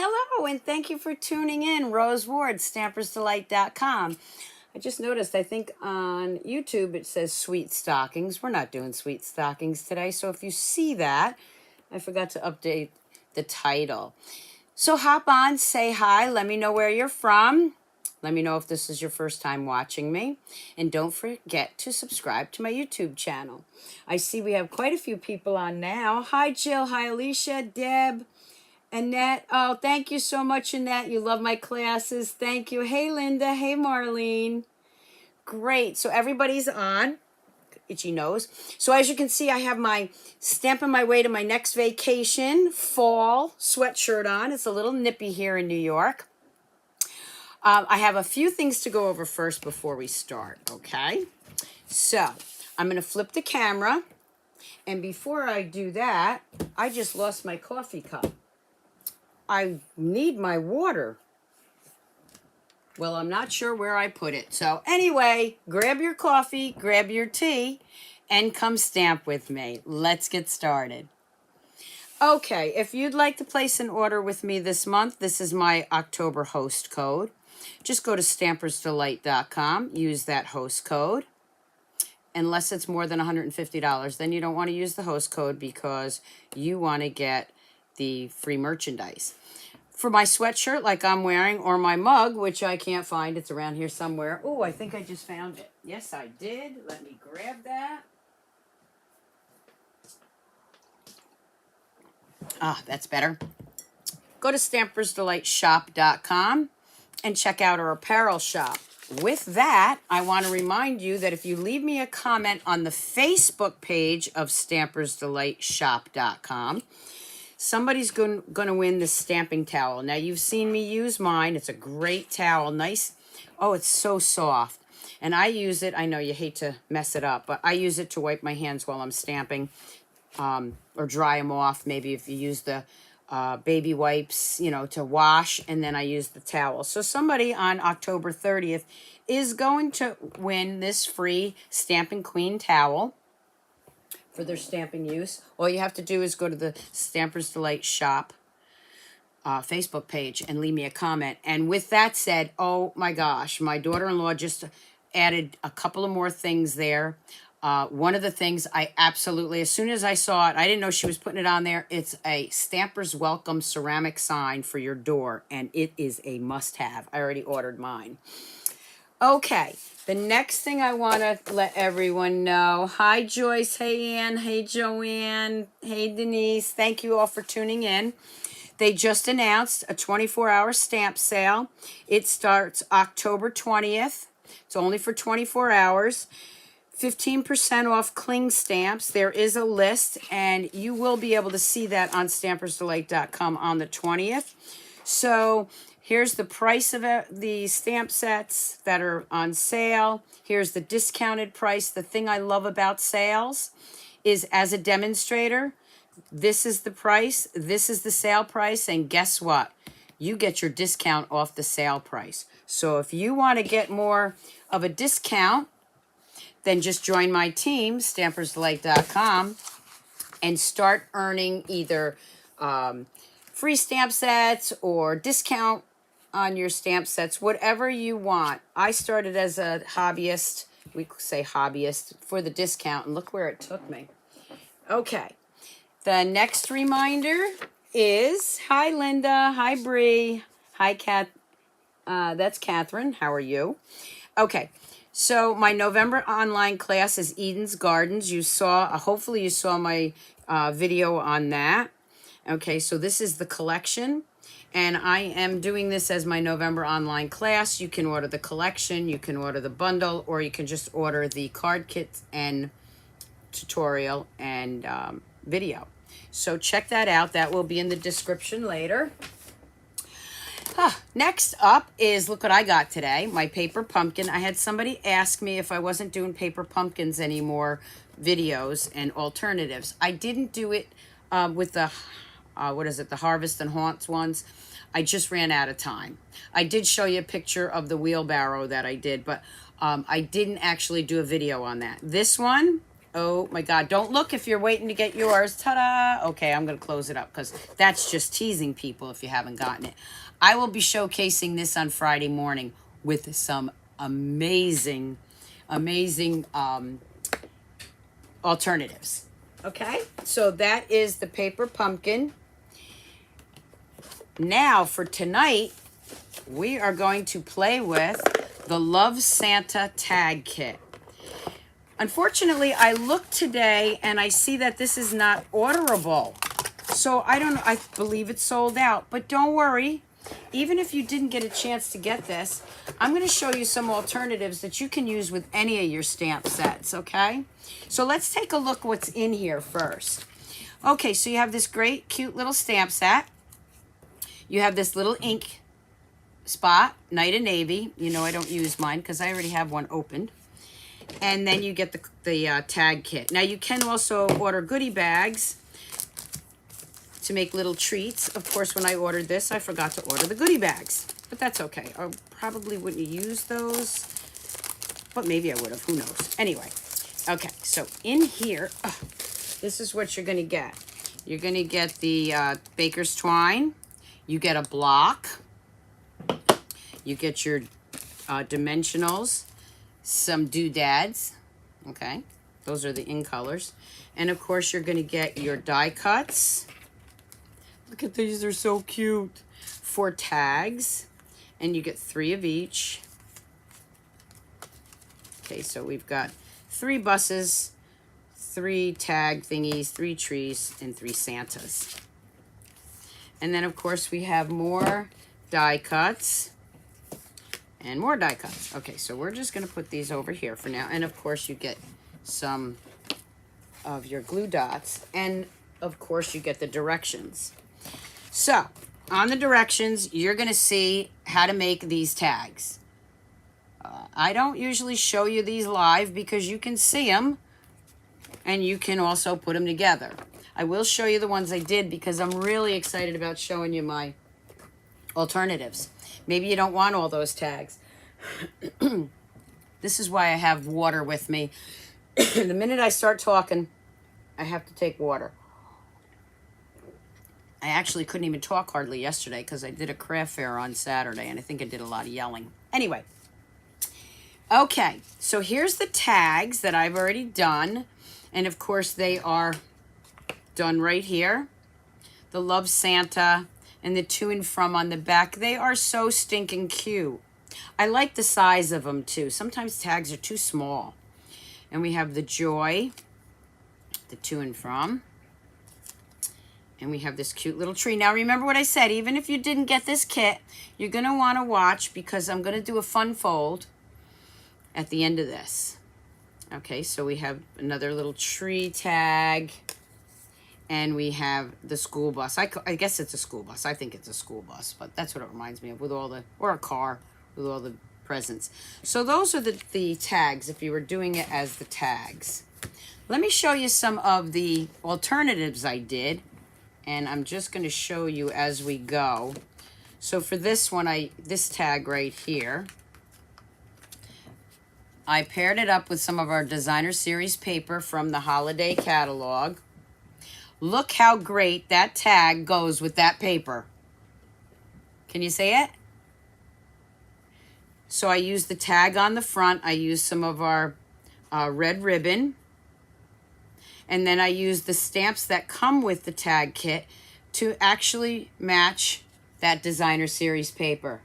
Hello, and thank you for tuning in. Rose Ward, Stampersdelight.com. I just noticed, I think on YouTube it says sweet stockings. We're not doing sweet stockings today, so if you see that, I forgot to update the title. So hop on, say hi, let me know where you're from. Let me know if this is your first time watching me. And don't forget to subscribe to my YouTube channel. I see we have quite a few people on now. Hi, Jill. Hi, Alicia. Deb. Annette. Oh, thank you so much, Annette. You love my classes. Thank you. Hey, Linda. Hey, Marlene. Great. So everybody's on. Itchy nose. So as you can see, I have my Stamping My Way to My Next Vacation fall sweatshirt on. It's a little nippy here in New York. I have a few things to go over first before we start, okay? So I'm going to flip the camera. And before I do that, I just lost my coffee cup. I need my water. Well, I'm not sure where I put it. So anyway, grab your coffee, grab your tea, and come stamp with me. Let's get started. Okay, if you'd like to place an order with me this month, this is my October host code. Just go to Stampersdelight.com, use that host code. Unless it's more than $150, then you don't want to use the host code because you want to get the free merchandise. For my sweatshirt like I'm wearing, or my mug, which I can't find, it's around here somewhere. Oh, I think I just found it. Yes, I did. Let me grab that. Ah, that's better. Go to Stampersdelightshop.com and check out our apparel shop. With that, I want to remind you that if you leave me a comment on the Facebook page of Stampersdelightshop.com, somebody's going to win this stamping towel. Now, you've seen me use mine. It's a great towel. Nice. Oh, it's so soft. And I use it. I know you hate to mess it up, but I use it to wipe my hands while I'm stamping or dry them off. Maybe if you use the baby wipes, you know, to wash, and then I use the towel. So somebody on October 30th is going to win this free Stampin' Queen towel for their stamping use. All you have to do is go to the Stampers Delight Shop Facebook page and leave me a comment. And with that said, oh my gosh, my daughter-in-law just added a couple of more things there. One of the things I absolutely, as soon as I saw it, I didn't know she was putting it on there. It's a Stamper's Welcome ceramic sign for your door, and it is a must-have. I already ordered mine. Okay, the next thing I want to let everyone know. Hi, Joyce. Hey, Ann. Hey, Joanne. Hey, Denise. Thank you all for tuning in. They just announced a 24-hour stamp sale. It starts October 20th. It's only for 24 hours. 15% off cling stamps. There is a list, and you will be able to see that on Stampersdelight.com on the 20th. So here's the price of the stamp sets that are on sale. Here's the discounted price. The thing I love about sales is, as a demonstrator, this is the price, this is the sale price, and guess what? You get your discount off the sale price. So if you want to get more of a discount, then just join my team, Stampersdelight.com, and start earning either free stamp sets or discount on your stamp sets, whatever you want. I started as a hobbyist, we say hobbyist, for the discount, and look where it took me. Okay, the next reminder is, hi Linda, hi Bree, hi Kat, that's Catherine, how are you? Okay. So my November online class is Eden's Gardens. You saw, hopefully you saw my video on that. Okay, so this is the collection, and I am doing this as my November online class. You can order the collection, you can order the bundle, or you can just order the card kits and tutorial and video. So check that out. That will be in the description later. Next up is, look what I got today, my paper pumpkin. I had somebody ask me if I wasn't doing paper pumpkins anymore, videos and alternatives. I didn't do it with the, the Harvest and Haunts ones. I just ran out of time. I did show you a picture of the wheelbarrow that I did, but I didn't actually do a video on that. This one Oh my God, don't look if you're waiting to get yours. Ta-da! Okay, I'm gonna close it up because that's just teasing people if you haven't gotten it. I will be showcasing this on Friday morning with some amazing, amazing alternatives. Okay, so that is the paper pumpkin. Now for tonight, we are going to play with the Love Santa tag kit. Unfortunately, I looked today and I see that this is not orderable. So I don't know, I believe it's sold out, but don't worry. Even if you didn't get a chance to get this, I'm going to show you some alternatives that you can use with any of your stamp sets, okay? So let's take a look what's in here first. Okay, so you have this great, cute little stamp set. You have this little ink spot, Night and Navy. You know I don't use mine because I already have one opened. And then you get the tag kit. Now you can also order goodie bags to make little treats. Of course, when I ordered this, I forgot to order the goodie bags. But that's okay. I probably wouldn't use those. But maybe I would have. Who knows? Anyway. Okay, so in here, this is what you're going to get. You're going to get the baker's twine. You get a block. You get your dimensionals. Some doodads. Okay, those are the in colors. And of course, you're going to get your die cuts. Look at these, they're so cute. 4 tags, and you get 3 of each. Okay, so we've got 3 buses, 3 tag thingies, 3 trees, and 3 Santas. And then, of course, we have more die cuts and more die cuts. Okay, so we're just going to put these over here for now. And, of course, you get some of your glue dots. And, of course, you get the directions. So, on the directions, you're going to see how to make these tags. I don't usually show you these live because you can see them and you can also put them together. I will show you the ones I did because I'm really excited about showing you my alternatives. Maybe you don't want all those tags. This is why I have water with me. The minute I start talking, I have to take water. I actually couldn't even talk hardly yesterday because I did a craft fair on Saturday and I think I did a lot of yelling. Anyway. Okay, so here's the tags that I've already done. And of course they are done right here. The Love Santa and the to and from on the back. They are so stinking cute. I like the size of them too. Sometimes tags are too small. And we have the Joy, the to and from. And we have this cute little tree. Now remember what I said, even if you didn't get this kit, you're going to want to watch because I'm going to do a fun fold at the end of this. Okay, so we have another little tree tag. And we have the school bus. I guess it's a school bus. I think it's a school bus, but that's what it reminds me of with all the, or a car with all the presents. So those are the tags if you were doing it as the tags. Let me show you some of the alternatives I did. And I'm just going to show you as we go. So for this one, this tag right here, I paired it up with some of our designer series paper from the holiday catalog. Look how great that tag goes with that paper. Can you see it? So I used the tag on the front. I used some of our red ribbon. And then I used the stamps that come with the tag kit to actually match that designer series paper.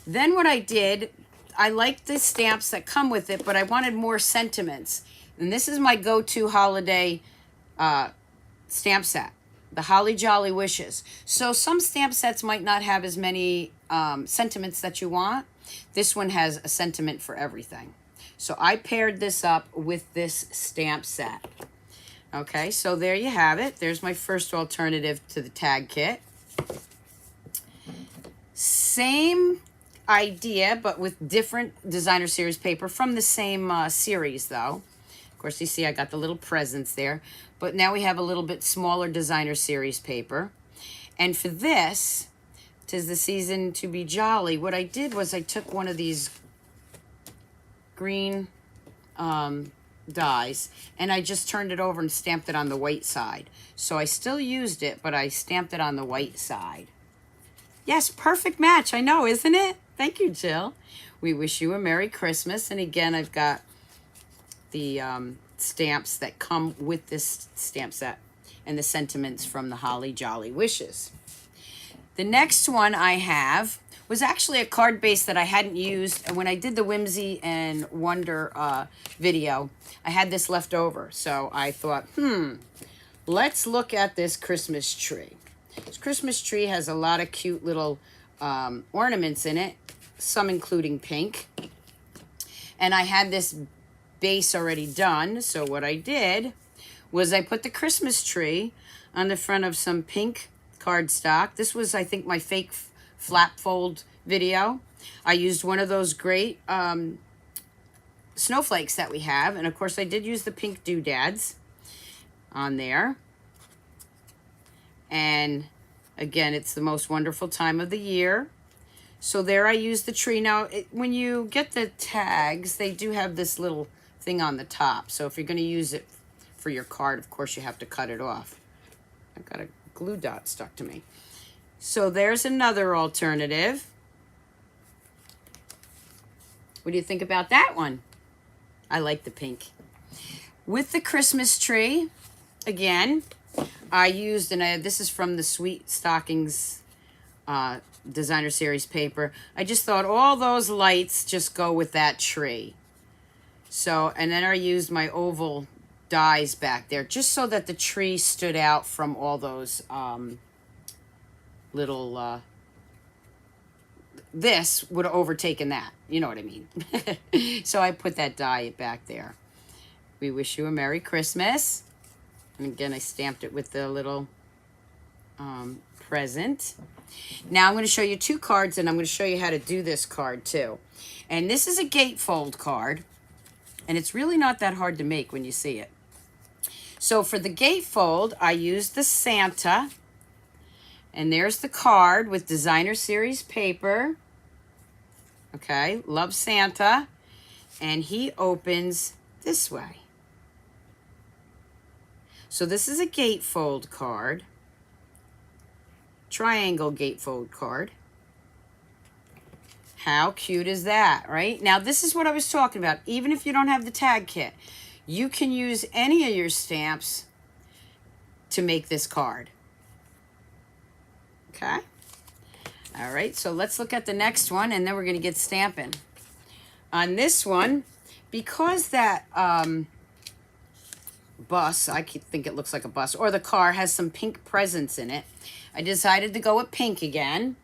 Then what I did, I liked the stamps that come with it, but I wanted more sentiments. And this is my go-to holiday stamp set, the Holly Jolly Wishes. So some stamp sets might not have as many sentiments that you want. This one has a sentiment for everything. So I paired this up with this stamp set. Okay, so there you have it. There's my first alternative to the tag kit. Same idea, but with different designer series paper from the same series, though. Of course, you see I got the little presents there. But now we have a little bit smaller designer series paper. And for this, 'tis the season to be jolly, what I did was I took one of these green dies, and I just turned it over and stamped it on the white side. So I still used it, but I stamped it on the white side. Yes, perfect match. I know, isn't it? Thank you, Jill. We wish you a Merry Christmas. And again, I've got the stamps that come with this stamp set and the sentiments from the Holly Jolly Wishes. The next one I have was actually a card base that I hadn't used. And when I did the Whimsy and Wonder video, I had this left over. So I thought, let's look at this Christmas tree. This Christmas tree has a lot of cute little ornaments in it, some including pink. And I had this base already done. So what I did was I put the Christmas tree on the front of some pink cardstock. This was, I think, my fake flap fold video. I used one of those great snowflakes that we have. And of course, I did use the pink doodads on there. And again, it's the most wonderful time of the year. So there I used the tree. Now, when you get the tags, they do have this little thing on the top. So if you're going to use it for your card, of course, you have to cut it off. I've got a glue dot stuck to me. So there's another alternative. What do you think about that one? I like the pink. With the Christmas tree, again, I used, and this is from the Sweet Stockings designer series paper. I just thought all those lights just go with that tree. So, and then I used my oval dies back there just so that the tree stood out from all those little, this would have overtaken that. You know what I mean? So I put that die back there. We wish you a Merry Christmas. And again, I stamped it with the little present. Now I'm going to show you two cards, and I'm going to show you how to do this card too. And this is a gatefold card, and it's really not that hard to make when you see it. So for the gatefold, I used the Santa, and there's the card with designer series paper. Okay, love Santa, and he opens this way. So this is a gatefold card, triangle gatefold card. How cute is that, right? Now, this is what I was talking about. Even if you don't have the tag kit, you can use any of your stamps to make this card. Okay? All right, so let's look at the next one, and then we're going to get stamping. On this one, because that bus, I think it looks like a bus, or the car has some pink presents in it, I decided to go with pink again.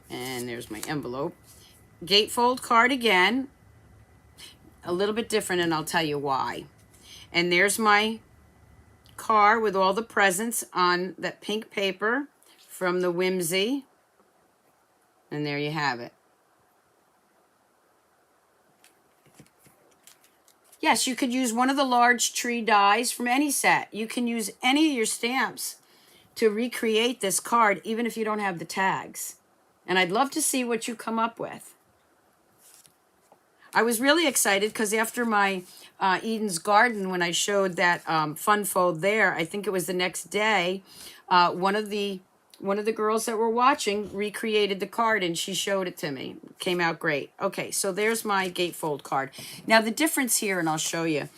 And there's my envelope. Gatefold card again. A little bit different, and I'll tell you why. And there's my car with all the presents on that pink paper from the Whimsy. And there you have it. Yes, you could use one of the large tree dies from any set. You can use any of your stamps to recreate this card, even if you don't have the tags. And I'd love to see what you come up with. I was really excited because after my Eden's Garden, when I showed that fun fold there, I think it was the next day, one of the girls that were watching recreated the card, and she showed it to me. It came out great. Okay, so there's my gatefold card. Now the difference here, and I'll show you,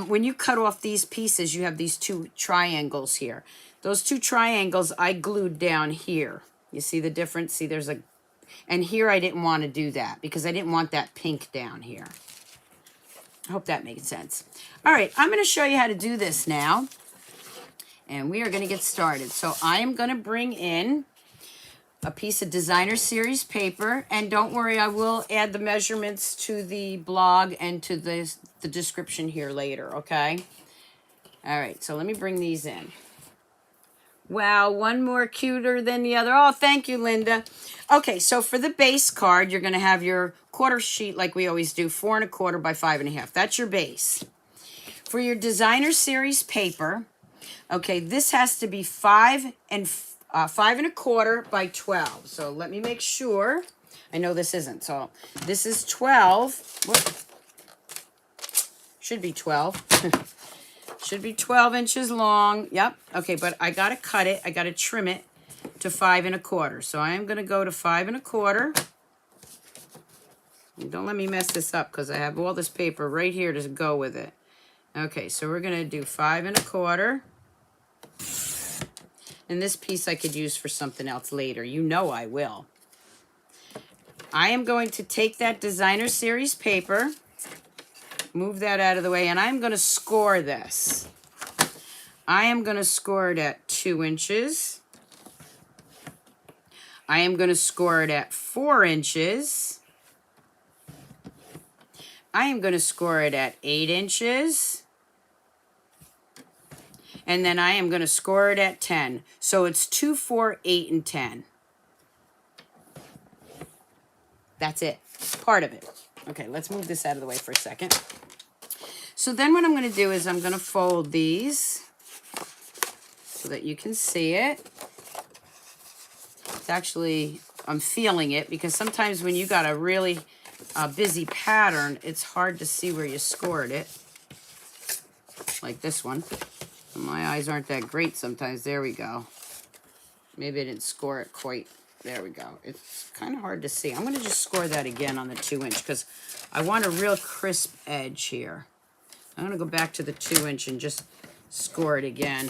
when you cut off these pieces, you have these two triangles here. Those two triangles I glued down here. You see the difference? See, there's a, and here I didn't want to do that because I didn't want that pink down here. I hope that makes sense. All right, I'm going to show you how to do this now. And we are going to get started. So I am going to bring in a piece of designer series paper. And don't worry, I will add the measurements to the blog and to the description here later, okay? All right, so let me bring these in. Wow, one more cuter than the other. Oh, thank you, Linda. Okay, so for the base card, you're going to have your quarter sheet like we always do, 4 1/4 by 5 1/2. That's your base. For your designer series paper, okay, this has to be 5 1/4 by 12. So let me make sure. I know this isn't. So this is 12. Whoop. should be 12. Should be 12 inches long. Yep. Okay, but I got to cut it. I got to trim it to 5 1/4. So I am going to go to 5 1/4. And don't let me mess this up because I have all this paper right here to go with it. Okay, so we're going to do 5 1/4. And this piece I could use for something else later. You know I will. I am going to take that designer series paper, move that out of the way, and I'm going to score this. I am going to score it at 2 inches. I am going to score it at 4 inches. I am going to score it at 8 inches. And then I am going to score it at 10. So it's 2, 4, 8, and 10. That's it. Part of it. Okay, let's move this out of the way for a second. So then what I'm going to do is I'm going to fold these so that you can see it. It's actually, I'm feeling it because sometimes when you got a really busy pattern, it's hard to see where you scored it. Like this one. My eyes aren't that great sometimes. There we go. Maybe I didn't score it quite. There we go. It's kind of hard to see. I'm going to just score that again on the 2 inch because I want a real crisp edge here. I'm going to go back to the 2 inch and just score it again.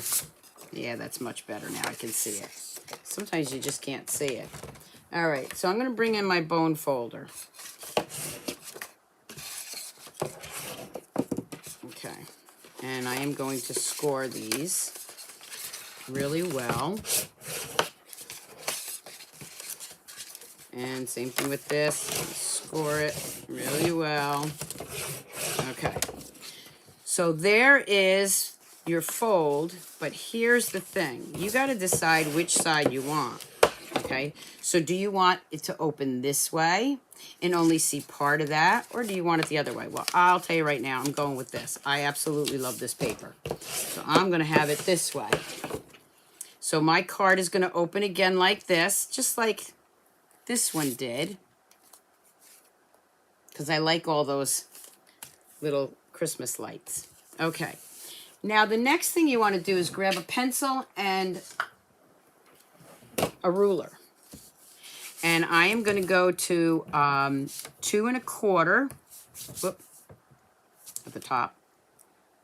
Yeah, that's much better now. I can see it. Sometimes you just can't see it. All right, so I'm going to bring in my bone folder. Okay, and I am going to score these really well. And same thing with this, score it really well. Okay, so there is your fold, but here's the thing. You got to decide which side you want, okay? So do you want it to open this way and only see part of that, or do you want it the other way? Well, I'll tell you right now, I'm going with this. I absolutely love this paper. So I'm going to have it this way. So my card is going to open again like this, just like this one did, because I like all those little Christmas lights. Okay, now the next thing you want to do is grab a pencil and a ruler. And I am going to go to 2 1/4, whoop, at the top.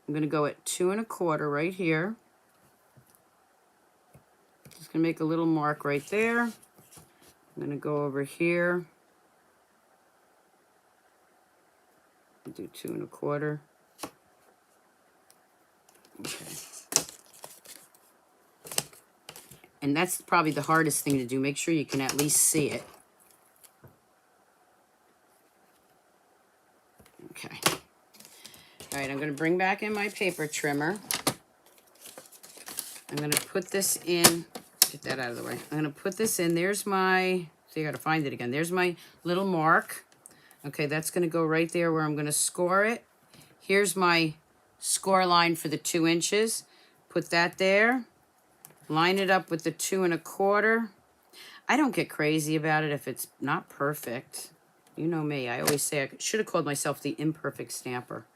I'm going to go at 2 1/4 right here. Just going to make a little mark right there. I'm going to go over here. Do 2 1/4. Okay. And that's probably the hardest thing to do. Make sure you can at least see it. Okay. All right, I'm going to bring back in my paper trimmer. I'm going to put this in. Get that out of the way. I'm going to put this in. There's my, see, I got to find it again. There's my little mark. Okay, that's going to go right there where I'm going to score it. Here's my score line for the 2 inches. Put that there. Line it up with the 2 1/4. I don't get crazy about it if it's not perfect. You know me. I always say I should have called myself the imperfect stamper.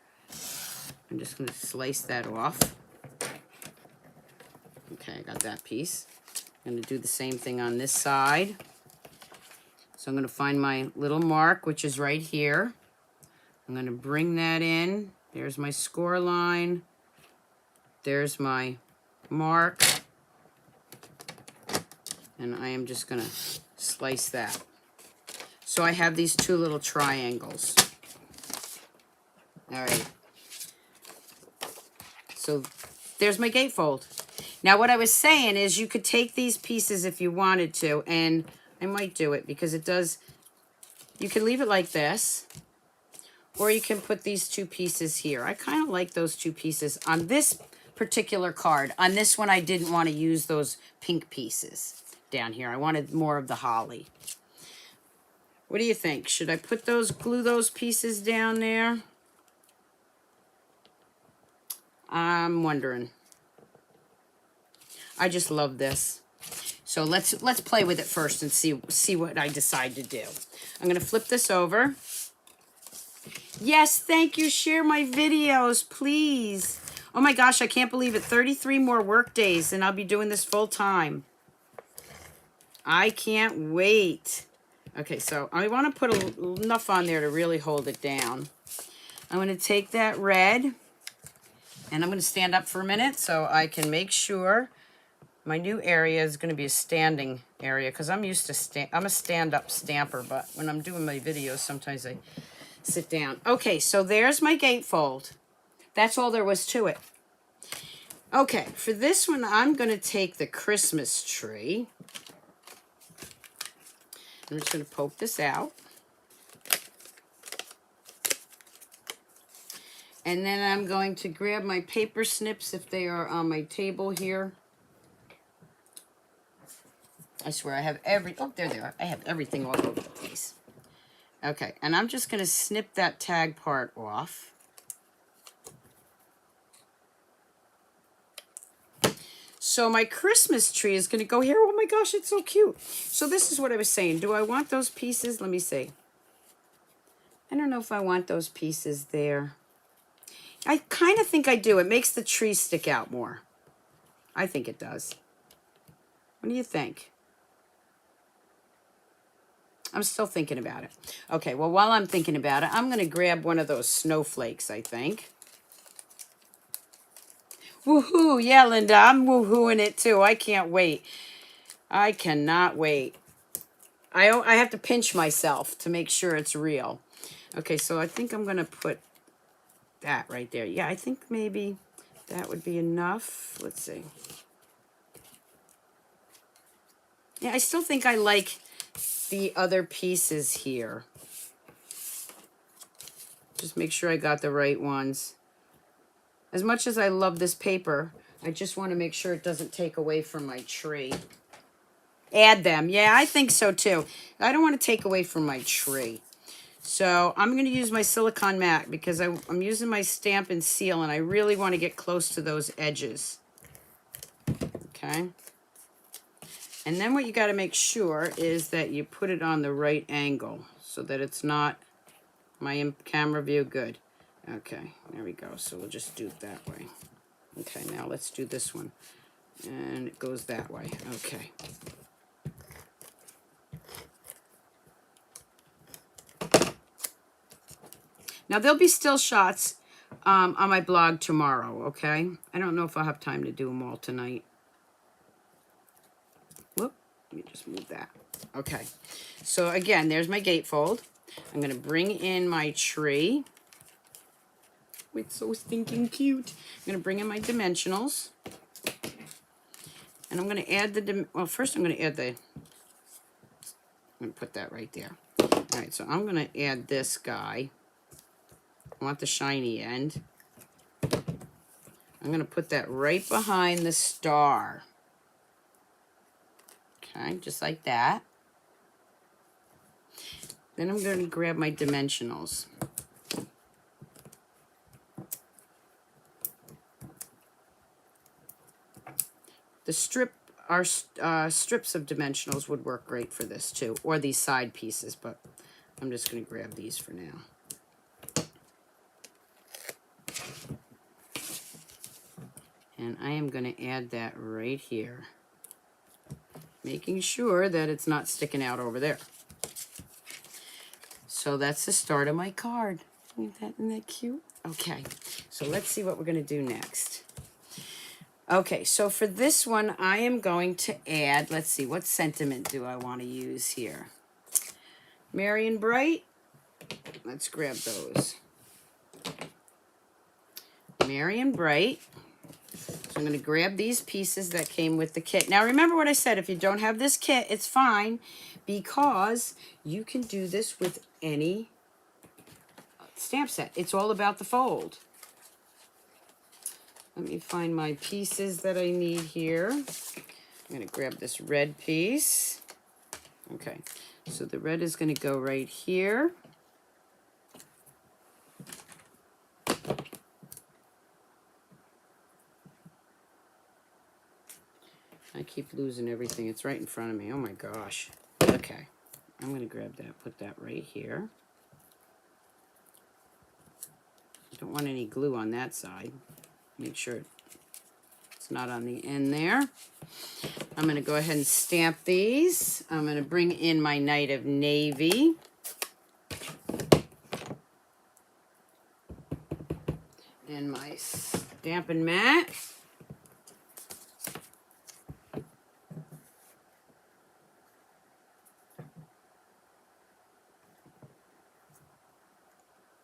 I'm just going to slice that off. Okay, I got that piece. I'm going to do the same thing on this side. So I'm going to find my little mark, which is right here. I'm going to bring that in. There's my score line. There's my mark. And I am just going to slice that. So I have these 2 little triangles. All right. So there's my gatefold. Now what I was saying is you could take these pieces if you wanted to, and I might do it because it does, you can leave it like this, or you can put these 2 pieces here. I kind of like those 2 pieces on this particular card. On this one, I didn't want to use those pink pieces down here. I wanted more of the holly. What do you think? Should I put those, glue those pieces down there? I'm wondering. I just love this. So let's play with it first and see what I decide to do. I'm going to flip this over. Yes, thank you. Share my videos, please. Oh my gosh, I can't believe it. 33 more work days and I'll be doing this full time. I can't wait. Okay, so I want to put enough on there to really hold it down. I'm going to take that red and I'm going to stand up for a minute so I can make sure my new area is going to be a standing area because I'm used to I'm a stand-up stamper, but when I'm doing my videos, sometimes I sit down. Okay, so there's my gatefold. That's all there was to it. Okay, for this one, I'm going to take the Christmas tree. I'm just going to poke this out. And then I'm going to grab my paper snips if they are on my table here. I swear I have oh, there they are. I have everything all over the place. Okay, and I'm just going to snip that tag part off. So my Christmas tree is going to go here. Oh my gosh, it's so cute. So this is what I was saying. Do I want those pieces? Let me see. I don't know if I want those pieces there. I kind of think I do. It makes the tree stick out more. I think it does. What do you think? I'm still thinking about it. Okay, well, while I'm thinking about it, I'm going to grab one of those snowflakes, I think. Woohoo! Yeah, Linda, I'm woohooing it too. I can't wait. I cannot wait. I have to pinch myself to make sure it's real. Okay, so I think I'm going to put that right there. Yeah, I think maybe that would be enough. Let's see. Yeah, I still think I like the other pieces here. Just make sure I got the right ones. As much as I love this paper, I just want to make sure it doesn't take away from my tree. Add them. Yeah, I think so too. I don't want to take away from my tree. So I'm going to use my silicone mat because I'm using my Stampin Seal and I really want to get close to those edges. Okay. And then what you got to make sure is that you put it on the right angle so that it's not my camera view. Good. Okay, there we go. So we'll just do it that way. Okay, now let's do this one. And it goes that way. Okay. Now, there'll be still shots on my blog tomorrow, okay? I don't know if I'll have time to do them all tonight. Whoop, let me just move that. Okay, so again, there's my gatefold. I'm going to bring in my tree. It's so stinking cute. I'm going to bring in my dimensionals. And I'm going to add well, first I'm going to add I'm going to put that right there. All right, so I'm going to add this guy. I want the shiny end. I'm going to put that right behind the star. Okay, just like that. Then I'm going to grab my dimensionals. The strips of dimensionals would work great for this too, or these side pieces, but I'm just going to grab these for now. And I am going to add that right here, making sure that it's not sticking out over there. So that's the start of my card. Isn't that cute? Okay, so let's see what we're going to do next. Okay, so for this one, I am going to add, let's see, what sentiment do I want to use here? Merry and Bright. Let's grab those. Merry and Bright. So I'm going to grab these pieces that came with the kit. Now, remember what I said. If you don't have this kit, it's fine because you can do this with any stamp set. It's all about the fold. Let me find my pieces that I need here. I'm going to grab this red piece. Okay, so the red is going to go right here. I keep losing everything. It's right in front of me. Oh my gosh. Okay, I'm going to grab that, put that right here. Don't want any glue on that side. Make sure it's not on the end there. I'm going to go ahead and stamp these. I'm going to bring in my Night of Navy. And my Stampin' mat.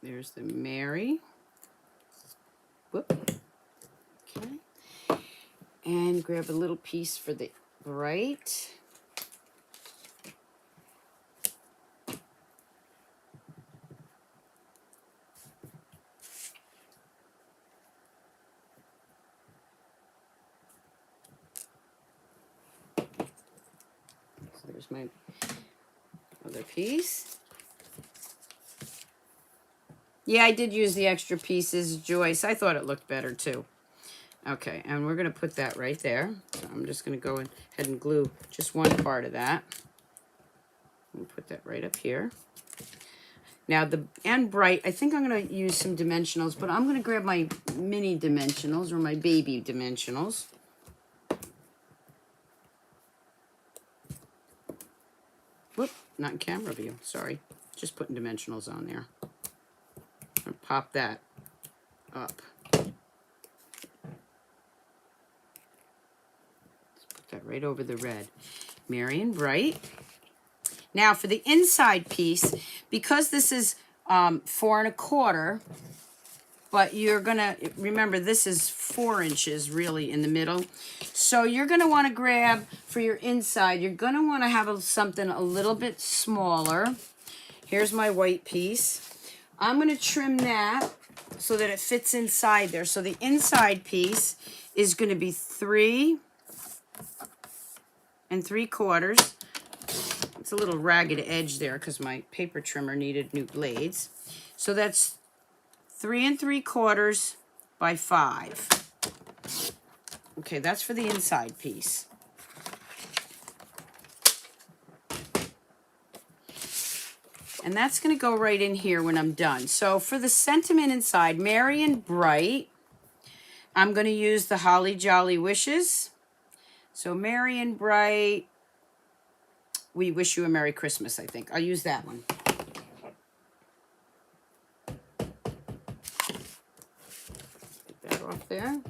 There's the Mary. Whoop. Okay. And grab a little piece for the bright. So there's my other piece. Yeah, I did use the extra pieces, Joyce. I thought it looked better too. Okay, and we're going to put that right there. So I'm just going to go ahead and glue just one part of that. And put that right up here. Now the and bright, I think I'm going to use some dimensionals, but I'm going to grab my mini dimensionals or my baby dimensionals. Whoop, not in camera view, sorry. Just putting dimensionals on there. I'm going to pop that up. That right over the red. Merry and Bright. Now for the inside piece, because this is 4 1/4, but you're gonna remember this is 4 inches really in the middle. So you're gonna want to grab for your inside. You're gonna want to have something a little bit smaller. Here's my white piece. I'm gonna trim that so that it fits inside there. So the inside piece is gonna be 3 3/4. It's a little ragged edge there because my paper trimmer needed new blades. So that's 3 3/4 by 5. Okay, that's for the inside piece. And that's going to go right in here when I'm done. So for the sentiment inside, Merry and Bright, I'm going to use the Holly Jolly Wishes. So Merry and Bright, we wish you a Merry Christmas, I think. I'll use that one. Get that off there.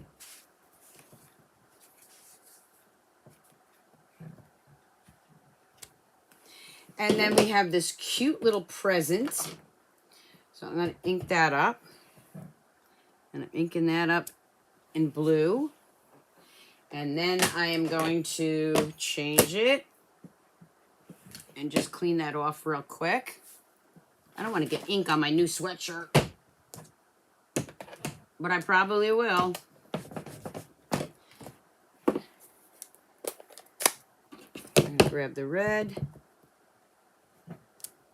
And then we have this cute little present. So I'm going to ink that up. And I'm inking that up in blue. And then I am going to change it and just clean that off real quick. I don't want to get ink on my new sweatshirt, but I probably will. I'm going to grab the red,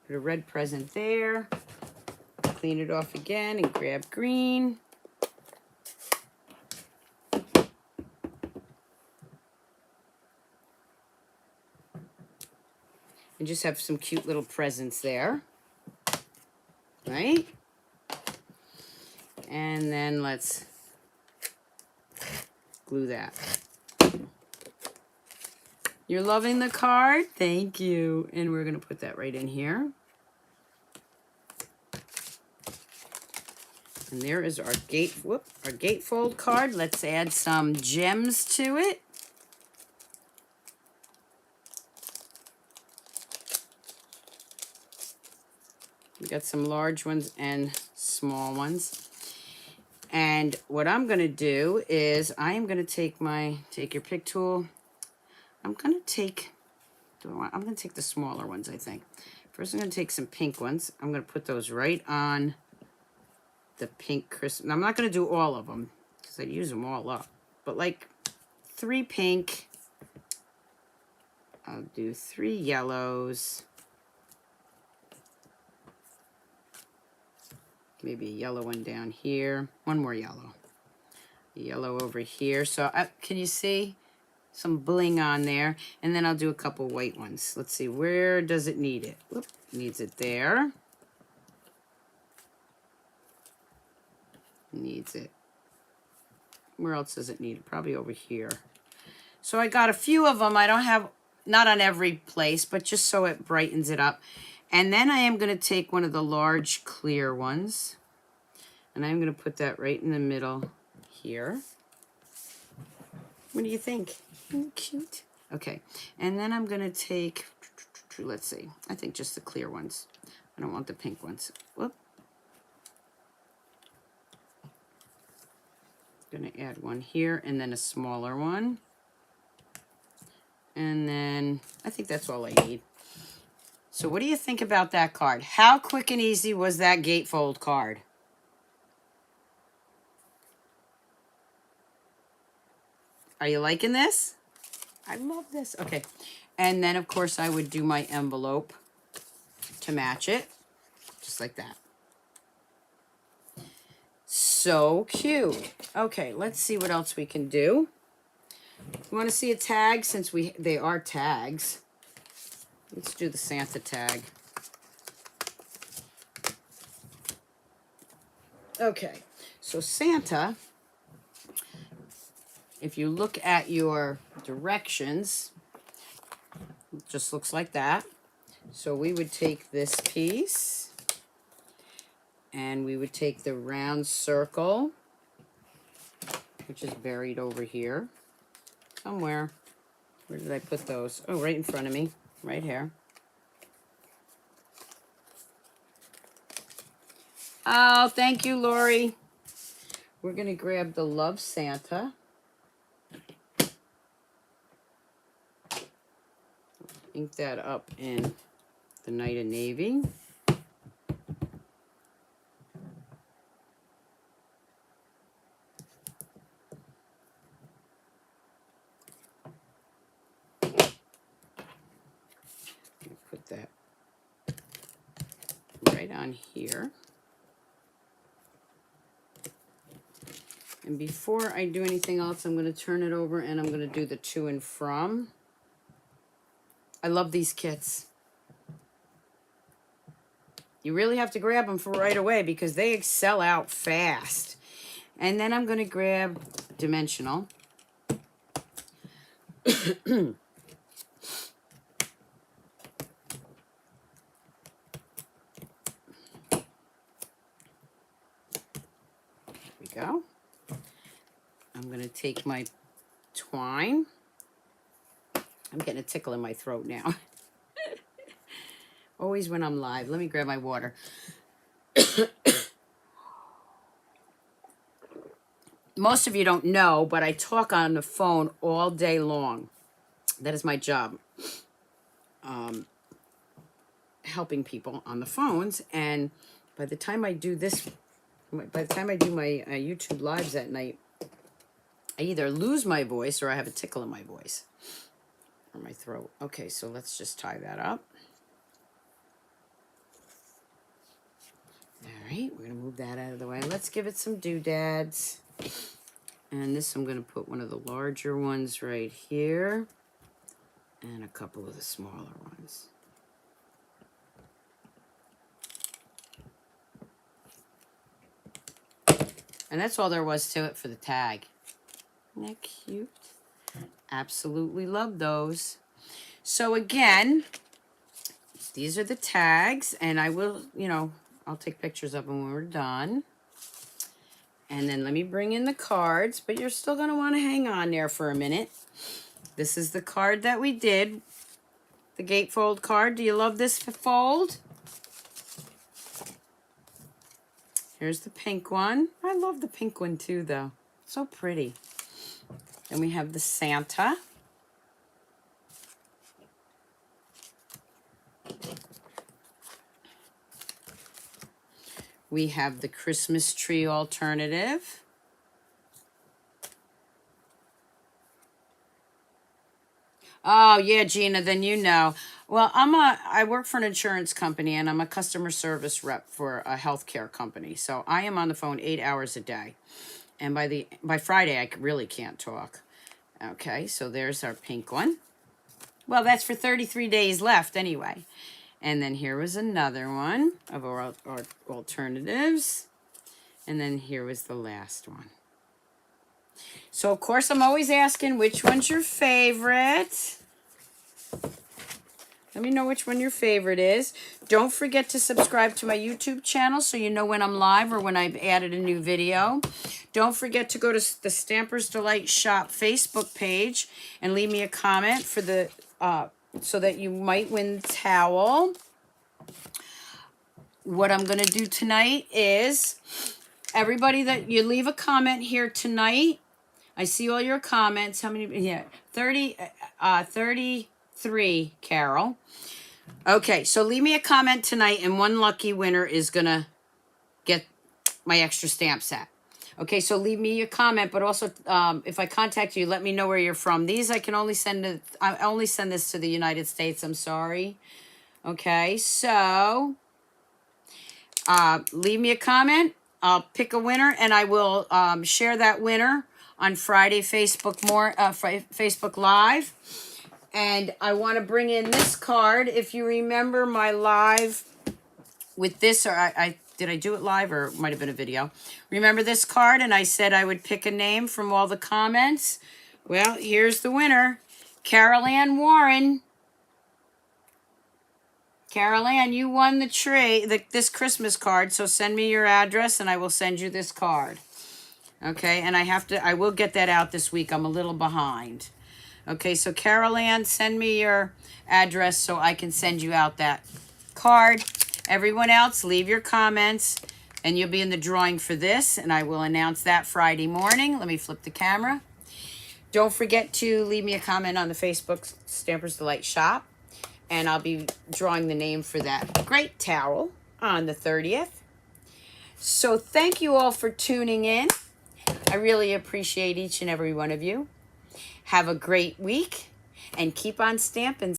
put a red present there, clean it off again and grab green. And just have some cute little presents there, right? And then let's glue that. You're loving the card? Thank you. And we're going to put that right in here. And there is our gatefold card. Let's add some gems to it. We got some large ones and small ones. And what I'm going to do is I am going to take your pick tool. I'm going to take the smaller ones, I think. First I'm going to take some pink ones. I'm going to put those right on the pink Christmas. I'm not going to do all of them because I use them all up. But like 3 pink. I'll do 3 yellows. Maybe a yellow one down here. One more yellow. A yellow over here. So can you see some bling on there? And then I'll do a couple white ones. Let's see, where does it need it? Whoop, needs it there. needs it. Where else does it need it? Probably over here. So I got a few of them. I don't have, not on every place, but just so it brightens it up. And then I am going to take one of the large clear ones, and I'm going to put that right in the middle here. What do you think? Oh, cute. Okay, and then I'm going to take, let's see, I think just the clear ones. I don't want the pink ones. Whoop. Going to add one here, and then a smaller one. And then I think that's all I need. So what do you think about that card? How quick and easy was that gatefold card? Are you liking this? I love this. Okay. And then, of course, I would do my envelope to match it. Just like that. So cute. Okay, let's see what else we can do. You want to see a tag since they are tags? Let's do the Santa tag. Okay, so Santa, if you look at your directions, it just looks like that. So we would take this piece, and we would take the round circle, which is buried over here somewhere. Where did I put those? Oh, right in front of me, right here. Oh, thank you, Lori. We're going to grab the Love Santa. Ink that up in the Night of Navy. Put that right on here. And before I do anything else, I'm going to turn it over and I'm going to do the to and from. I love these kits. You really have to grab them for right away because they sell out fast. And then I'm going to grab dimensional. There we go. I'm going to take my twine. I'm getting a tickle in my throat now. Always when I'm live. Let me grab my water. Most of you don't know, but I talk on the phone all day long. That is my job. Helping people on the phones. And by the time I do this, by the time I do my YouTube lives at night, I either lose my voice or I have a tickle in my voice or my throat. Okay, so let's just tie that up. All right, we're going to move that out of the way. Let's give it some doodads. And this, I'm going to put one of the larger ones right here and a couple of the smaller ones. And that's all there was to it for the tag. Isn't that cute? Absolutely love those. So again, these are the tags, and I will, I'll take pictures of them when we're done. And then let me bring in the cards, but you're still going to want to hang on there for a minute. This is the card that we did, the Gatefold card. Do you love this fold? Here's the pink one. I love the pink one too, though. So pretty. Then we have the Santa. We have the Christmas tree alternative. Oh, yeah, Gina, then you know. Well, I work for an insurance company, and I'm a customer service rep for a healthcare company. So I am on the phone 8 hours a day. And by Friday, I really can't talk. Okay, so there's our pink one. Well, that's for 33 days left anyway. And then here was another one of our alternatives. And then here was the last one. So, of course, I'm always asking which one's your favorite. Let me know which one your favorite is. Don't forget to subscribe to my YouTube channel so you know when I'm live or when I've added a new video. Don't forget to go to the Stampersdelight Shop Facebook page and leave me a comment for the so that you might win the towel. What I'm going to do tonight is everybody that you leave a comment here tonight. I see all your comments. How many? Yeah, 33, Carol. Okay, so leave me a comment tonight, and one lucky winner is going to get my extra stamp set. Okay, so leave me a comment, but also if I contact you, let me know where you're from. These I can only send I only send this to the United States. I'm sorry. Okay, so leave me a comment. I'll pick a winner, and I will share that winner on Friday Facebook Live. And I want to bring in this card. If you remember my live with this, or did I do it live, or it might have been a video? Remember this card, and I said I would pick a name from all the comments. Well, here's the winner, Carol Ann Warren. Carol Ann, you won this Christmas card, so send me your address, and I will send you this card. Okay, and I will get that out this week. I'm a little behind. Okay, so Carol Ann, send me your address so I can send you out that card. Everyone else, leave your comments, and you'll be in the drawing for this, and I will announce that Friday morning. Let me flip the camera. Don't forget to leave me a comment on the Facebook Stampersdelight Shop, and I'll be drawing the name for that great towel on the 30th. So thank you all for tuning in. I really appreciate each and every one of you. Have a great week, and keep on stamping.